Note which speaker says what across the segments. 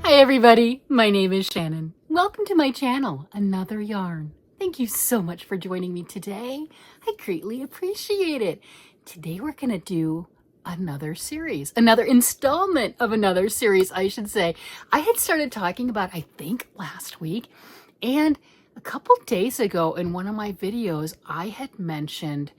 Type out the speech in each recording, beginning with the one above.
Speaker 1: Hi everybody, my name is Shannon. Welcome to my channel, Another Yarn. Thank you so much for joining me today. I greatly appreciate it. Today we're going to do another series, another installment of another series, I should say. I had started talking about, I think last week, and a couple days ago in one of my videos, I had mentioned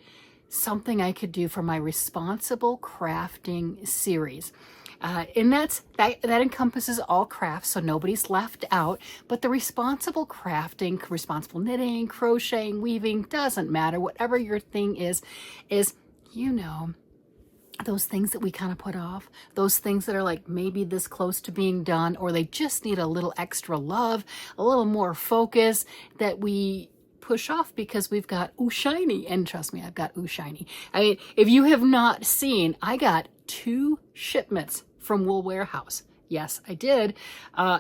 Speaker 1: something I could do for my responsible crafting series. And that encompasses all crafts, so nobody's left out. But the responsible crafting, responsible knitting, crocheting, weaving, doesn't matter. Whatever your thing is, you know, those things that we kind of put off, those things that are like maybe this close to being done, or they just need a little extra love, a little more focus that we push off because we've got ooh shiny. And trust me, I've got ooh shiny. I mean, if you have not seen, I got 2 shipments from Wool Warehouse. Yes, I did.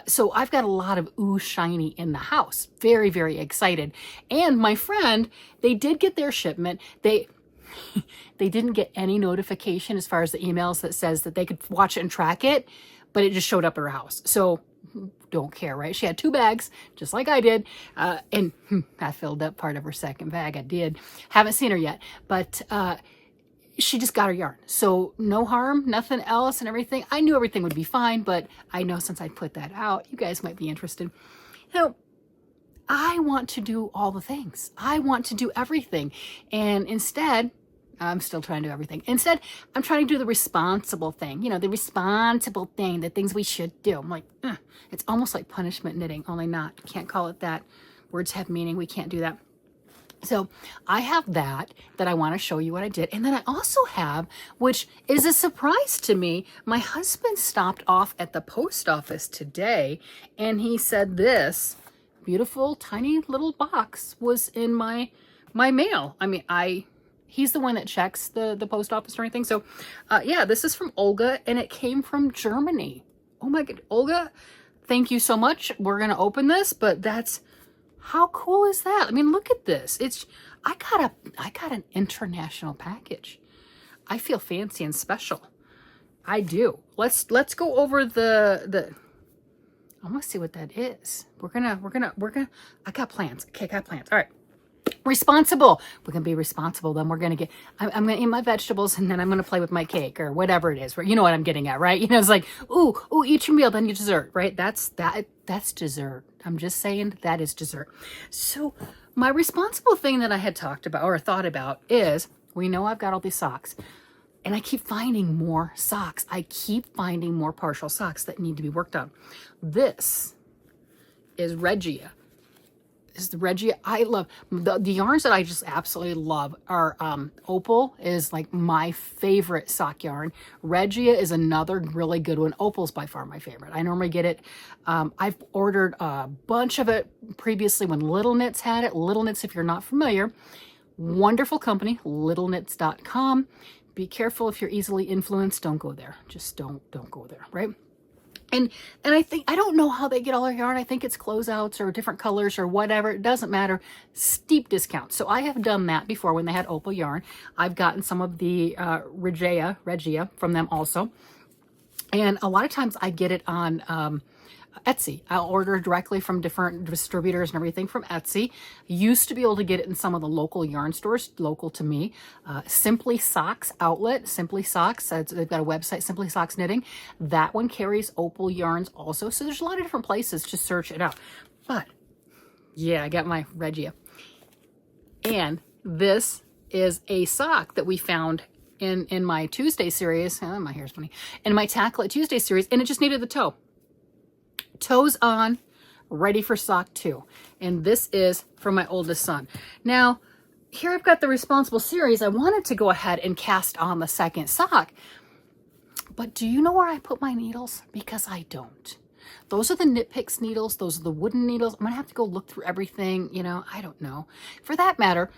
Speaker 1: So I've got a lot of ooh shiny in the house. Very, very excited. And my friend, they did get their shipment. They didn't get any notification as far as the emails that says that they could watch it and track it, but it just showed up at her house. So don't care, right? She had 2 bags, just like I did. And I filled up part of her second bag. I did. Haven't seen her yet, but she just got her yarn. So no harm, nothing else and everything. I knew everything would be fine, but I know since I put that out, you guys might be interested. Now, I want to do all the things. I want to do everything. And instead, I'm still trying to do everything. Instead, I'm trying to do the responsible thing. You know, the responsible thing, the things we should do. I'm like, it's almost like punishment knitting, only not. Can't call it that. Words have meaning. We can't do that. So I have that I want to show you what I did. And then I also have, which is a surprise to me, my husband stopped off at the post office today and he said this beautiful tiny little box was in my mail. I mean, he's the one that checks the post office or anything. So yeah, this is from Olga and it came from Germany. Oh my God, Olga, thank you so much. We're going to open this, but how cool is that? I mean, look at this. I got an international package. I feel fancy and special. I do. Let's go over the I want to see what that is. We're gonna I got plans. Okay, I got plans. All right. Responsible. We're gonna be responsible. Then we're gonna get. I'm gonna eat my vegetables and then I'm gonna play with my cake or whatever it is. You know what I'm getting at, right? You know, it's like ooh, eat your meal, then your dessert, right? That's dessert. I'm just saying that is dessert. So my responsible thing that I had talked about or thought about is we know I've got all these socks. And I keep finding more socks. I keep finding more partial socks that need to be worked on. This is Regia. This is the Regia. I love the yarns that I just absolutely love are Opal is like my favorite sock yarn. Regia is another really good one. Opal's by far my favorite. I normally get it. I've ordered a bunch of it previously when Little Knits had it. Little Knits, if you're not familiar, wonderful company, littleknits.com. Be careful if you're easily influenced. Don't go there. Just don't go there, right? And I think, I don't know how they get all their yarn. I think it's closeouts or different colors or whatever. It doesn't matter. Steep discounts. So I have done that before when they had Opal yarn. I've gotten some of the Regia from them also. And a lot of times I get it on Etsy. I'll order directly from different distributors and everything from Etsy. Used to be able to get it in some of the local yarn stores, local to me. Simply Socks outlet, Simply Socks. They've got a website, Simply Socks Knitting. That one carries Opal yarns also. So there's a lot of different places to search it out. But yeah, I got my Regia. And this is a sock that we found in my Tuesday series. Oh, my hair's funny. In my Tackle It Tuesday series, and it just needed the toe. Toes on, ready for sock 2. And this is for my oldest son. Now, here I've got the responsible series. I wanted to go ahead and cast on the second sock. But do you know where I put my needles? Because I don't. Those are the Knit Picks needles. Those are the wooden needles. I'm going to have to go look through everything. You know, I don't know. For that matter,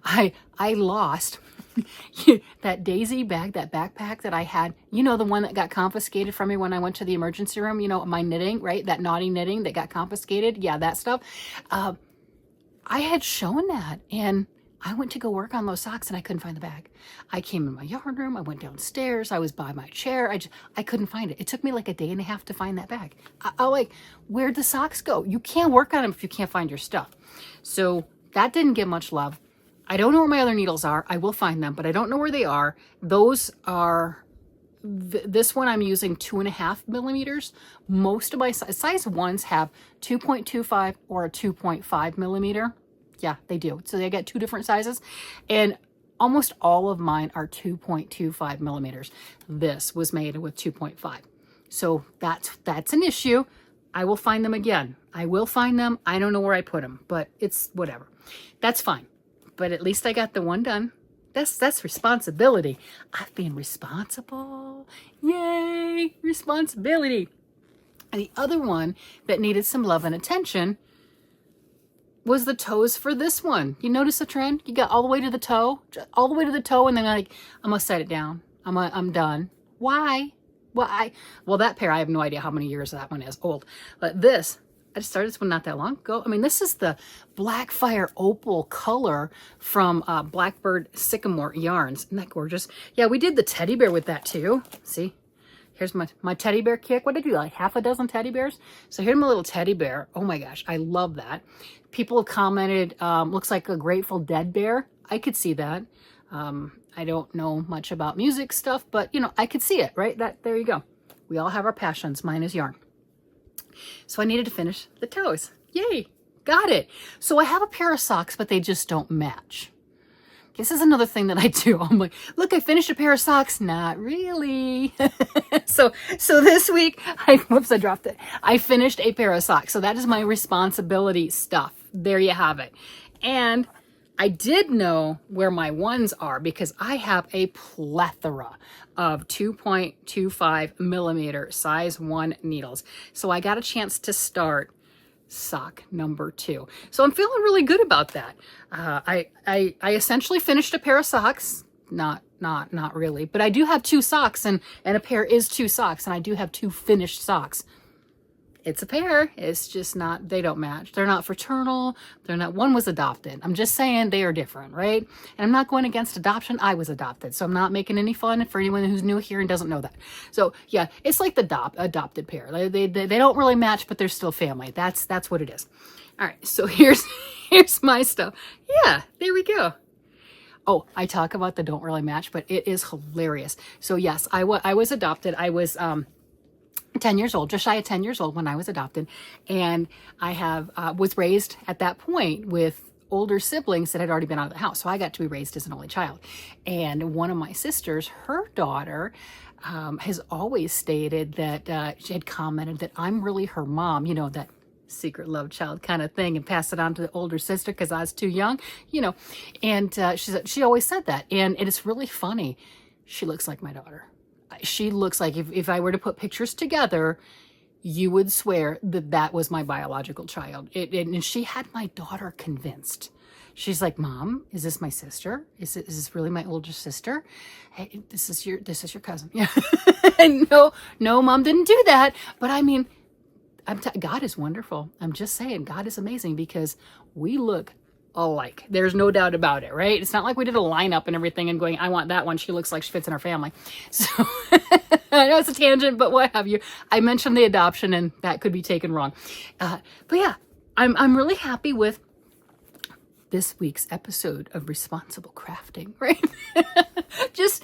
Speaker 1: I lost that Daisy bag, that backpack that I had. You know, the one that got confiscated from me when I went to the emergency room. You know, my knitting, right? That naughty knitting that got confiscated. Yeah, that stuff. I had shown that. And I went to go work on those socks and I couldn't find the bag. I came in my yarn room. I went downstairs. I was by my chair. I couldn't find it. It took me like a day and a half to find that bag. I like, where'd the socks go? You can't work on them if you can't find your stuff. So that didn't get much love. I don't know where my other needles are. I will find them, but I don't know where they are. Those are, this one I'm using 2.5 millimeters. Most of my size ones have 2.25 or a 2.5 millimeter. Yeah, they do. So they get two different sizes, and almost all of mine are 2.25 millimeters. This was made with 2.5. So that's an issue. I will find them again. I will find them. I don't know where I put them, but it's whatever. That's fine. But at least I got the one done. That's responsibility. I've been responsible. Yay, responsibility. And the other one that needed some love and attention was the toes for this one. You notice the trend? You got all the way to the toe, and then like, I'm gonna set it down. I'm done. Why? Well, that pair, I have no idea how many years that one is old. But this, I just started this one not that long ago. I mean, this is the Blackfire Opal color from Blackbird Sycamore Yarns. Isn't that gorgeous? Yeah, we did the teddy bear with that too. See? Here's my teddy bear kick. What did I do? Like half a dozen teddy bears? So here's my little teddy bear. Oh my gosh, I love that. People have commented, looks like a Grateful Dead bear. I could see that. I don't know much about music stuff, but you know, I could see it, right? There you go. We all have our passions. Mine is yarn. So I needed to finish the toes. Yay, got it. So I have a pair of socks, but they just don't match. This is another thing that I do. I'm like, look, I finished a pair of socks. Not really. So this week, whoops, I dropped it. I finished a pair of socks. So that is my responsibility stuff. There you have it. And I did know where my ones are because I have a plethora of 2.25 millimeter size 1 needles. So I got a chance to start sock number 2. So I'm feeling really good about that. I essentially finished a pair of socks. Not really, but I do have 2 socks, and a pair is 2 socks, and I do have 2 finished socks. It's a pair. It's just not, they don't match. They're not fraternal. They're not, one was adopted. I'm just saying they are different, right? And I'm not going against adoption. I was adopted. So I'm not making any fun for anyone who's new here and doesn't know that. So yeah, it's like the adopted pair. They don't really match, but they're still family. That's what it is. All right. So here's my stuff. Yeah, there we go. Oh, I talk about the don't really match, but it is hilarious. So yes, I was adopted. I was, 10 years old, just shy of 10 years old when I was adopted. And I was raised at that point with older siblings that had already been out of the house. So I got to be raised as an only child. And one of my sisters, her daughter, has always stated that she had commented that I'm really her mom, you know, that secret love child kind of thing, and pass it on to the older sister because I was too young, you know. And she always said that. And it is really funny. She looks like my daughter. She looks like, if I were to put pictures together, you would swear that was my biological child. And she had my daughter convinced. She's like, Mom, is this my sister? Is this really my older sister? Hey, this is your cousin. Yeah. And no, Mom didn't do that. But I mean, God is wonderful. I'm just saying, God is amazing because we look alike. There's no doubt about it, right? It's not like we did a lineup and everything and going, I want that one. She looks like she fits in our family. So I know it's a tangent, but what have you. I mentioned the adoption and that could be taken wrong. But yeah, I'm really happy with this week's episode of Responsible Crafting, right? just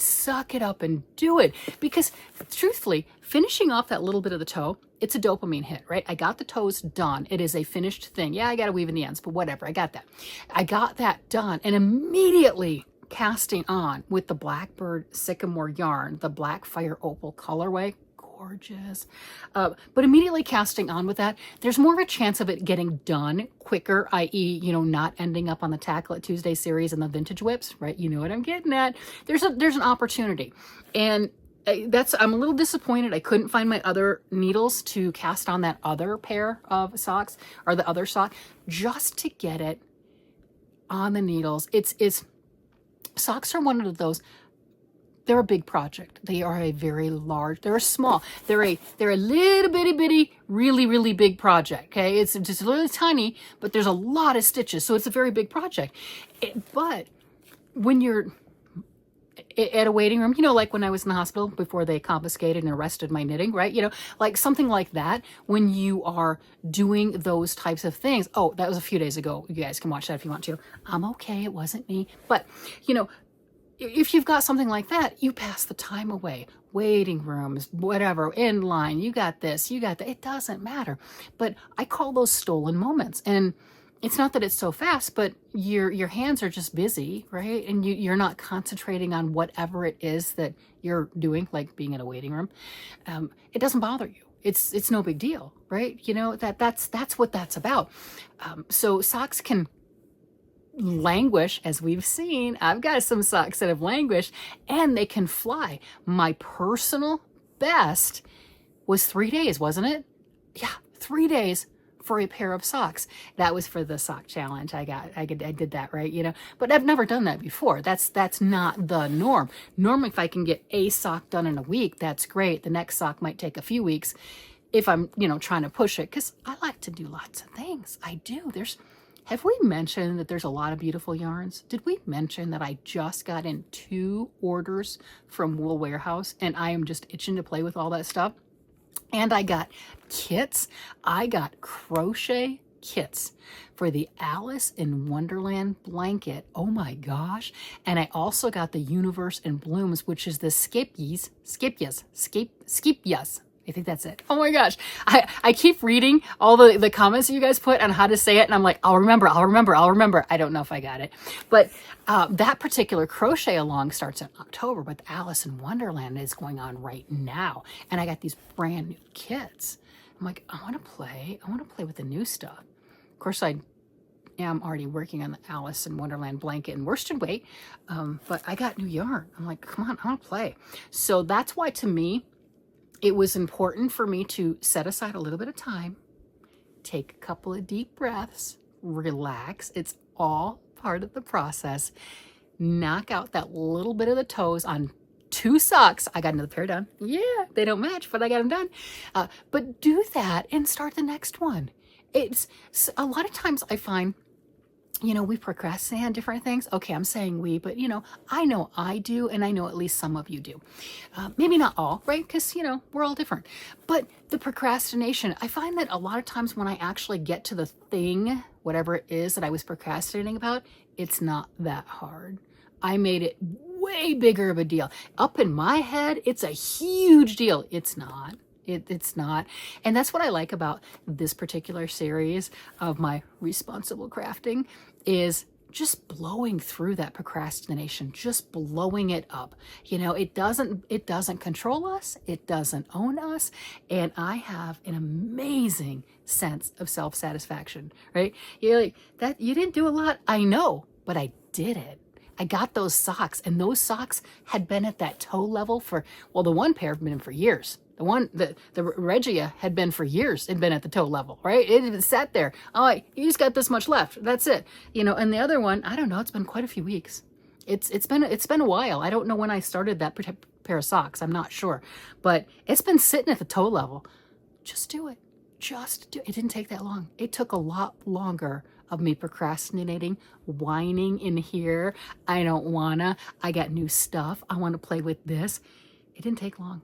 Speaker 1: suck it up and do it. Because truthfully, finishing off that little bit of the toe, it's a dopamine hit, right? I got the toes done. It is a finished thing. Yeah, I got to weave in the ends, but whatever. I got that. I got that done and immediately casting on with the Blackbird Sycamore yarn, the Blackfire Opal colorway. Gorgeous. But immediately casting on with that, there's more of a chance of it getting done quicker, i.e., you know, not ending up on the Tackle It Tuesday series and the vintage whips, right? You know what I'm getting at. There's an opportunity. And I'm a little disappointed. I couldn't find my other needles to cast on that other pair of socks, or the other sock, just to get it on the needles. Socks are one of those they're a big project. They are a very large, they're a small, they're a little bitty, really, really big project. Okay. It's just a little tiny, but there's a lot of stitches. So it's a very big project. But when you're at a waiting room, like when I was in the hospital before they confiscated and arrested my knitting, right? Like something like that, when you are doing those types of things. Oh, that was a few days ago. You guys can watch that if you want to. I'm okay. It wasn't me. But, if you've got something like that, you pass the time away. Waiting rooms, whatever, in line, you got this, you got that. It doesn't matter. But I call those stolen moments. And it's not that it's so fast, but your hands are just busy, right? And you're not concentrating on whatever it is that you're doing, like being in a waiting room. It doesn't bother you. It's no big deal, right? That's what that's about. So socks can languish, as we've seen. I've got some socks that have languished, and they can fly. My personal best was 3 days, wasn't it? Yeah, 3 days for a pair of socks. That was for the sock challenge. I did that, right? But I've never done that before. That's not the norm. Normally, if I can get a sock done in a week, that's great. The next sock might take a few weeks if I'm, trying to push it, because I like to do lots of things. I do. Have we mentioned that there's a lot of beautiful yarns? Did we mention that I just got in 2 orders from Wool Warehouse, and I am just itching to play with all that stuff? And I got kits. I got crochet kits for the Alice in Wonderland blanket. Oh my gosh. And I also got the Universe in Blooms, which is the Skipyas. I think that's it. Oh my gosh. I keep reading all the comments that you guys put on how to say it, and I'm like, I'll remember. I don't know if I got it. But that particular crochet along starts in October, but the Alice in Wonderland is going on right now. And I got these brand new kits. I'm like, I want to play with the new stuff. Of course, I am already working on the Alice in Wonderland blanket in worsted weight, but I got new yarn. I'm like, come on, I want to play. So that's why, to me, it was important for me to set aside a little bit of time, take a couple of deep breaths, relax. It's all part of the process. Knock out that little bit of the toes on 2 socks. I got another pair done. Yeah, they don't match, but I got them done. But do that and start the next one. It's a lot of times I find, we procrastinate on different things. Okay, I'm saying we, but I know I do, and I know at least some of you do. Maybe not all, right? Because, we're all different. But the procrastination, I find that a lot of times when I actually get to the thing, whatever it is that I was procrastinating about, it's not that hard. I made it way bigger of a deal. Up in my head, it's a huge deal. It's not. It's not. And that's what I like about this particular series of my responsible crafting, is just blowing through that procrastination, just blowing it up. It doesn't control us. It doesn't own us. And I have an amazing sense of self-satisfaction, right? You're like, that you didn't do a lot. I know, but I did it. I got those socks, and those socks had been at that toe level the one pair had been in for years. The Regia had been for years. It'd been at the toe level, right? It had sat there. Oh, you just got this much left. That's it. And the other one, I don't know. It's been quite a few weeks. It's been a while. I don't know when I started that pair of socks. I'm not sure, but it's been sitting at the toe level. Just do it. Just do it. It didn't take that long. It took a lot longer of me procrastinating, whining in here. I don't wanna. I got new stuff. I want to play with this. It didn't take long.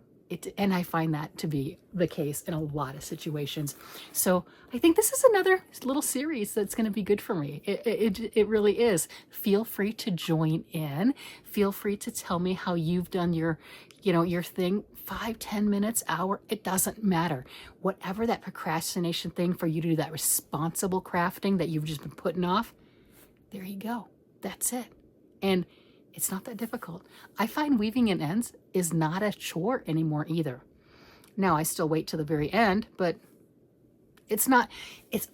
Speaker 1: And I find that to be the case in a lot of situations. So I think this is another little series that's going to be good for me. It really is. Feel free to join in. Feel free to tell me how you've done your thing. 5, 10 minutes, hour, it doesn't matter. Whatever that procrastination thing for you to do, that responsible crafting that you've just been putting off, there you go. That's it. And it's not that difficult. I find weaving in ends is not a chore anymore either. Now, I still wait to the very end, but it's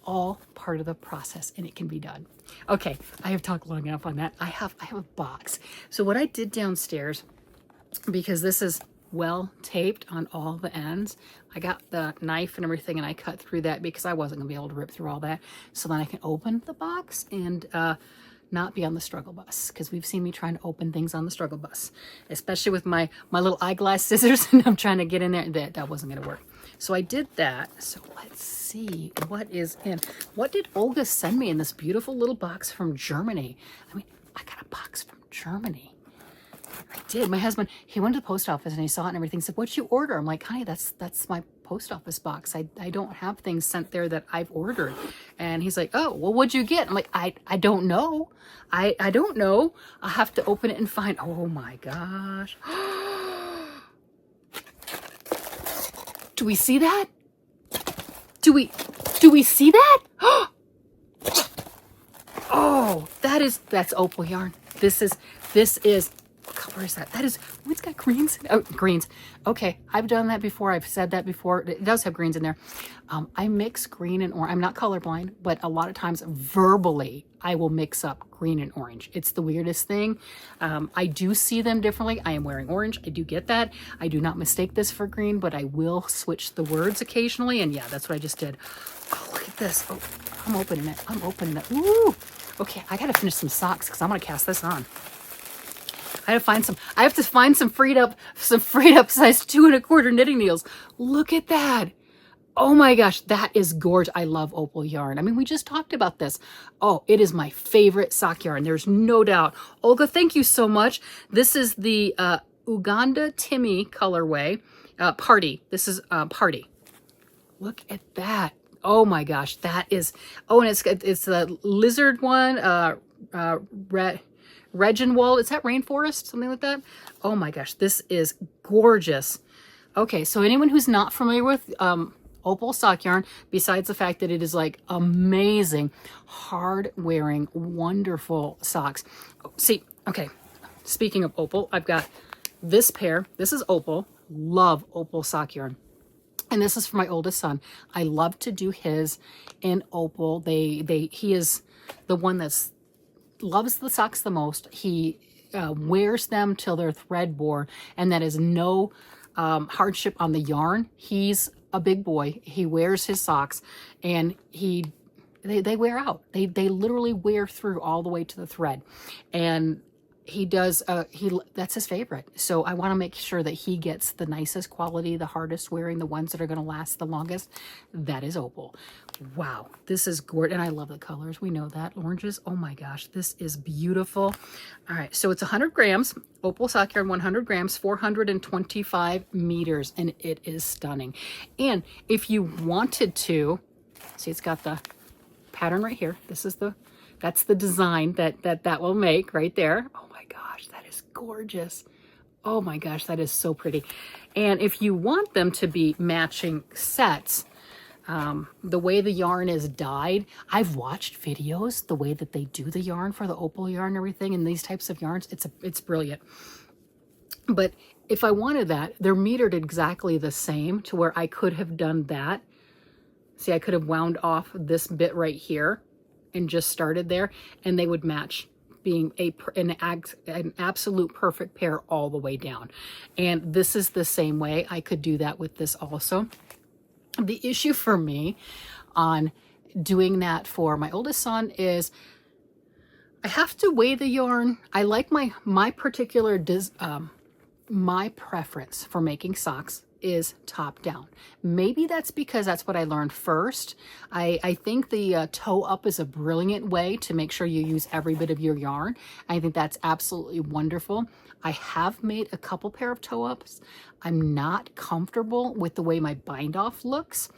Speaker 1: all part of the process, and it can be done. Okay, I have talked long enough on that. I have a box. So what I did downstairs, because this is well taped on all the ends, I got the knife and everything, and I cut through that because I wasn't gonna be able to rip through all that. So then I can open the box and not be on the struggle bus, because we've seen me trying to open things on the struggle bus, especially with my little eyeglass scissors, and I'm trying to get in there. That wasn't going to work. So I did that. So let's see what is in. What did Olga send me in this beautiful little box from Germany? I mean, I got a box from Germany. I did. My husband, he went to the post office and he saw it and everything. He said, "What'd you order?" I'm like, "Honey, that's my post office box. I don't have things sent there that I've ordered." And he's like, "Oh, well, what'd you get?" I'm like, I don't know. I don't know. I'll have to open it and find. Oh my gosh. Do we see that? Do we see that? Oh, that's opal yarn. This is, what color is that? That is, oh, it's got greens. Oh, greens. Okay, I've done that before. I've said that before. It does have greens in there. I mix green and orange. I'm not colorblind, but a lot of times verbally, I will mix up green and orange. It's the weirdest thing. I do see them differently. I am wearing orange. I do get that. I do not mistake this for green, but I will switch the words occasionally. And yeah, that's what I just did. Oh, look at this. Oh, I'm opening it. I'm opening it. Ooh. Okay, I gotta finish some socks because I'm gonna cast this on. I have to find some freed up size 2 1/4 knitting needles. Look at that. Oh my gosh, that is gorgeous. I love opal yarn. I mean, we just talked about this. Oh, it is my favorite sock yarn. There's no doubt. Olga, thank you so much. This is the Uganda Timmy colorway. Party. This is Party. Look at that. Oh my gosh, that is, oh, and it's the lizard one, Regenwald. Is that rainforest? Something like that? Oh my gosh, this is gorgeous. Okay, so anyone who's not familiar with opal sock yarn, besides the fact that it is like amazing, hard wearing, wonderful socks. Oh, see, okay, speaking of opal, I've got this pair. This is opal. Love opal sock yarn. And this is for my oldest son. I love to do his in opal. He is the one that's loves the socks the most. He wears them till they're thread bore, and that is no hardship on the yarn. He's a big boy. He wears his socks, and they wear out. They literally wear through all the way to the thread, and he does that's his favorite. So I want to make sure that he gets the nicest quality, the hardest wearing, the ones that are going to last the longest. That is opal. Wow, this is gorgeous. And I love the colors. We know that. Oranges. Oh my gosh, this is beautiful. All right, so it's 100 grams. Opal sock yarn, 100 grams, 425 meters, and it is stunning. And if you wanted to, see, it's got the pattern right here. That's the design that will make right there. Oh my gosh, that is gorgeous. Oh my gosh, that is so pretty. And if you want them to be matching sets, the way the yarn is dyed, I've watched videos, the way that they do the yarn for the opal yarn and everything, and these types of yarns, it's brilliant. But if I wanted that, they're metered exactly the same to where I could have done that. See, I could have wound off this bit right here and just started there, and they would match, being an absolute perfect pair all the way down. And this is the same way. I could do that with this also. The issue for me on doing that for my oldest son is I have to weigh the yarn. I like my particular my preference for making socks is top down. Maybe that's because that's what I learned first. I think the toe up is a brilliant way to make sure you use every bit of your yarn. I think that's absolutely wonderful. I have made a couple pair of toe ups. I'm not comfortable with the way my bind off looks.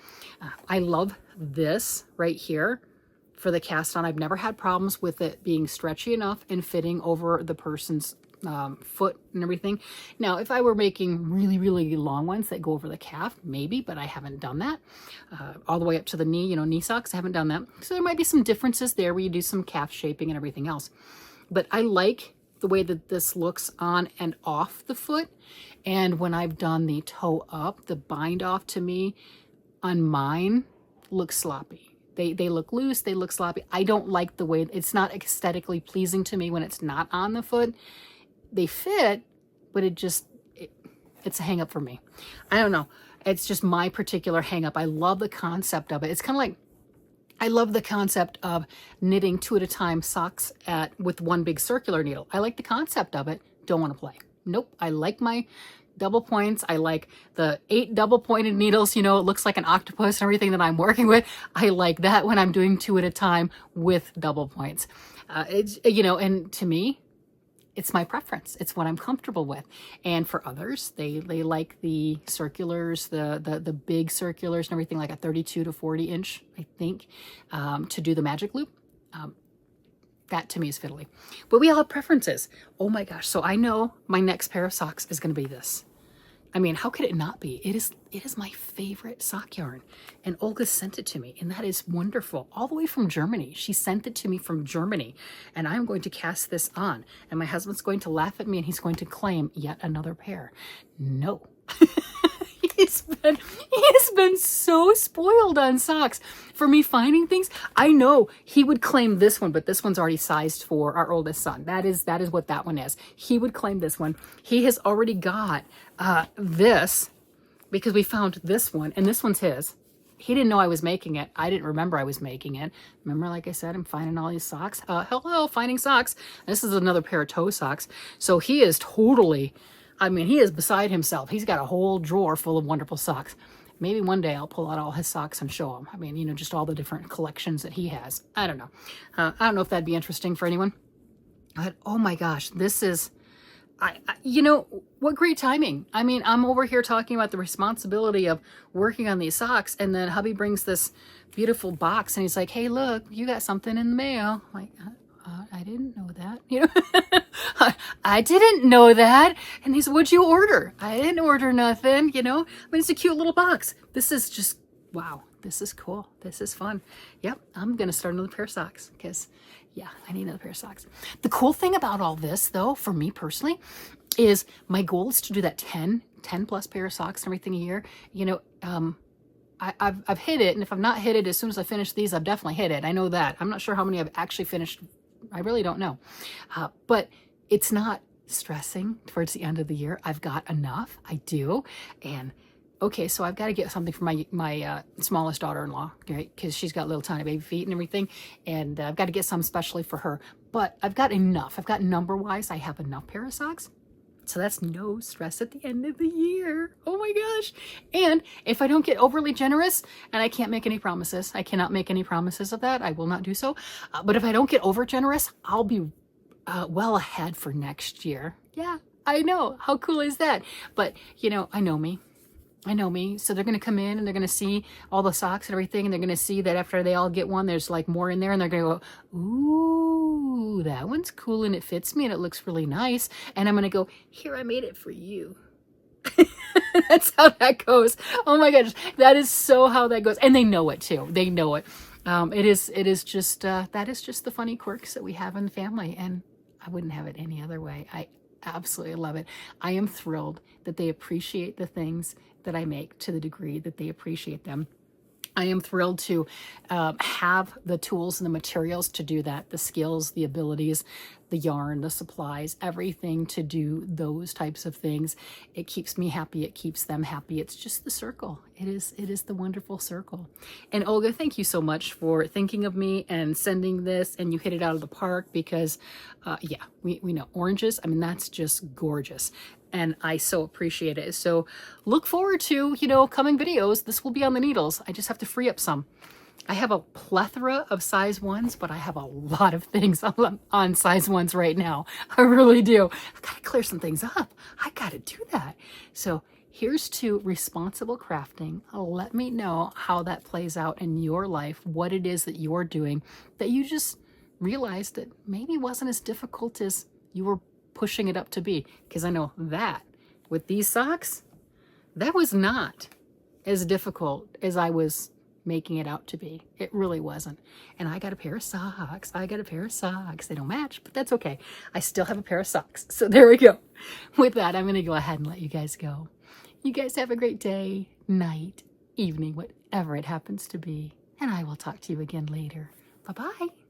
Speaker 1: I love this right here for the cast on. I've never had problems with it being stretchy enough and fitting over the person's foot and everything. Now, if I were making really, really long ones that go over the calf, maybe, but I haven't done that. All the way up to the knee, knee socks, I haven't done that. So there might be some differences there where you do some calf shaping and everything else. But I like the way that this looks on and off the foot. And when I've done the toe up, the bind off to me on mine looks sloppy. They look loose, they look sloppy. I don't like the way, it's not aesthetically pleasing to me when it's not on the foot. They fit, but it's a hang up for me. I don't know. It's just my particular hang up. I love the concept of it. It's kind of like, I love the concept of knitting 2 at a time socks with one big circular needle. I like the concept of it. Don't want to play. Nope. I like my double points. I like the 8 double pointed needles. You know, it looks like an octopus and everything that I'm working with. I like that when I'm doing 2 at a time with double points. It's, you know, and to me, it's my preference. It's what I'm comfortable with. And for others, they like the circulars, the big circulars and everything, like a 32 to 40 inch, I think, to do the magic loop. That to me is fiddly. But we all have preferences. Oh my gosh. So I know my next pair of socks is going to be this. I mean, how could it not be? It is my favorite sock yarn. And Olga sent it to me, and that is wonderful. All the way from Germany. She sent it to me from Germany, and I'm going to cast this on. And my husband's going to laugh at me, and he's going to claim yet another pair. No. He's been so spoiled on socks for me finding things. I know he would claim this one, but this one's already sized for our oldest son. That is what that one is. He would claim this one. He has already got this because we found this one, and this one's his. He didn't know I was making it. I didn't remember I was making it. Remember, like I said, I'm finding all these socks. Hello, finding socks. This is another pair of toe socks. So he is totally, I mean, he is beside himself. He's got a whole drawer full of wonderful socks. Maybe one day I'll pull out all his socks and show him. I mean, you know, just all the different collections that he has. I don't know. I don't know if that'd be interesting for anyone. But oh my gosh, this is, you know, what great timing. I mean, I'm over here talking about the responsibility of working on these socks, and then hubby brings this beautiful box and he's like, hey, look, you got something in the mail. I'm like, I didn't know that. You know, I didn't know that. And he's, what'd you order? I didn't order nothing, you know. I mean, it's a cute little box. This is just, wow, this is cool. This is fun. Yep, I'm going to start another pair of socks because, yeah, I need another pair of socks. The cool thing about all this, though, for me personally, is my goal is to do that 10 plus pair of socks and everything a year. You know, I've hit it, and if I've not hit it as soon as I finish these, I've definitely hit it. I know that. I'm not sure how many I've actually finished. I really don't know. But it's not stressing towards the end of the year. I've got enough. I do. And okay, so I've got to get something for my smallest daughter-in-law, right? Because she's got little tiny baby feet and everything. And I've got to get some specially for her. But I've got enough. I've got number-wise, I have enough pair of socks. So that's no stress at the end of the year. Oh my gosh. And if I don't get overly generous, and I can't make any promises, I cannot make any promises of that. I will not do so. But if I don't get over generous, I'll be well ahead for next year. Yeah, I know. How cool is that? But, you know, I know me. I know me. So they're going to come in and they're going to see all the socks and everything. And they're going to see that after they all get one, there's like more in there. And they're going to go, ooh, that one's cool. And it fits me and it looks really nice. And I'm going to go, here, I made it for you. That's how that goes. Oh my gosh. That is so how that goes. And they know it too. They know it. It is just, that is just the funny quirks that we have in the family. And I wouldn't have it any other way. I absolutely love it. I am thrilled that they appreciate the things that I make to the degree that they appreciate them. I am thrilled to have the tools and the materials to do that, the skills, the abilities, the yarn, the supplies, everything to do those types of things. It keeps me happy. It keeps them happy. It's just the circle. It is the wonderful circle. And Olga, thank you so much for thinking of me and sending this, and you hit it out of the park because, yeah, we know oranges. I mean, that's just gorgeous. And I so appreciate it. So look forward to, you know, coming videos. This will be on the needles. I just have to free up some. I have a plethora of size 1s, but I have a lot of things on size 1s right now. I really do. I've got to clear some things up. I got to do that. So here's to responsible crafting. Let me know how that plays out in your life, what it is that you're doing that you just realized that maybe wasn't as difficult as you were pushing it up to be. Because I know that with these socks, that was not as difficult as I was making it out to be. It really wasn't. And I got a pair of socks. I got a pair of socks. They don't match, but that's okay. I still have a pair of socks. So there we go. With that, I'm going to go ahead and let you guys go. You guys have a great day, night, evening, whatever it happens to be. And I will talk to you again later. Bye-bye.